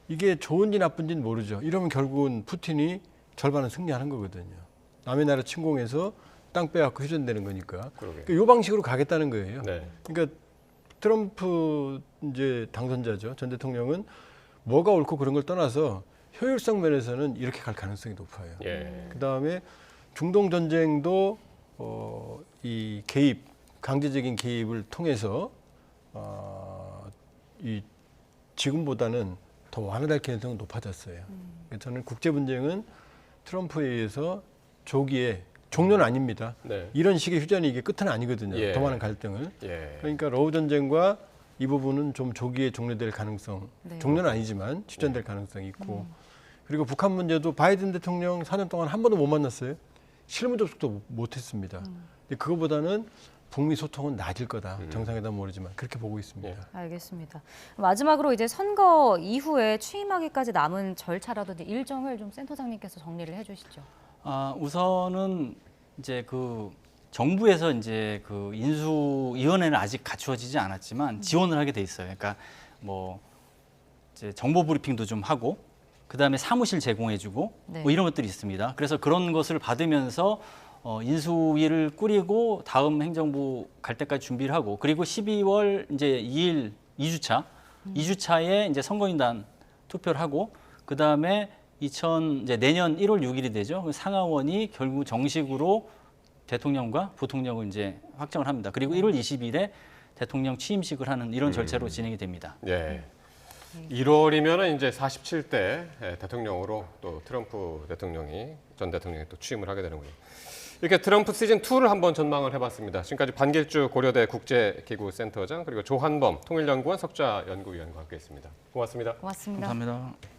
이게 좋은지 나쁜지는 모르죠. 이러면 결국은 푸틴이 절반은 승리하는 거거든요. 남의 나라 침공해서 땅 빼앗고 휴전되는 거니까. 그러니까 이 방식으로 가겠다는 거예요. 네. 그러니까 트럼프 이제 당선자죠. 전 대통령은 뭐가 옳고 그런 걸 떠나서 효율성 면에서는 이렇게 갈 가능성이 높아요. 예. 그다음에 중동 전쟁도 이 개입, 강제적인 개입을 통해서 이 지금보다는 더 완화될 가능성은 높아졌어요. 그래서 저는 국제 분쟁은 트럼프에 의해서 조기에 종료는 아닙니다. 네. 이런 식의 휴전이 이게 끝은 아니거든요. 예. 더 많은 갈등을. 예. 그러니까 러우 전쟁과 이 부분은 좀 조기에 종료될 가능성, 네. 종료는 아니지만 휴전될 가능성이 있고, 그리고 북한 문제도 바이든 대통령 4년 동안 한 번도 못 만났어요. 실무 접촉도 못 했습니다. 근데 그거보다는 북미 소통은 낮을 거다. 정상회담 모르지만 그렇게 보고 있습니다. 예. 알겠습니다. 마지막으로 이제 선거 이후에 취임하기까지 남은 절차라든지 일정을 좀 센터장님께서 정리를 해주시죠. 우선은 이제 그 정부에서 이제 그 인수위원회는 아직 갖추어지지 않았지만 지원을 하게 돼 있어요. 그러니까 뭐 이제 정보 브리핑도 좀 하고, 그 다음에 사무실 제공해주고 네. 뭐 이런 것들이 있습니다. 그래서 그런 것을 받으면서 인수위를 꾸리고 다음 행정부 갈 때까지 준비를 하고, 그리고 12월 이제 2일 2주차에 이제 선거인단 투표를 하고, 그 다음에 이제 내년 1월 6일이 되죠. 상하원이 결국 정식으로 대통령과 부통령을 이제 확정을 합니다. 그리고 1월 20일에 대통령 취임식을 하는 이런 절차로 진행이 됩니다. 예. 1월이면은 이제 47대 대통령으로 또 트럼프 대통령이 전 대통령이 또 취임을 하게 되는군요. 이렇게 트럼프 시즌 2를 한번 전망을 해봤습니다. 지금까지 반길주 고려대 국제기구센터장, 그리고 조한범 통일연구원 석좌연구위원과 함께했습니다. 고맙습니다. 고맙습니다. 감사합니다.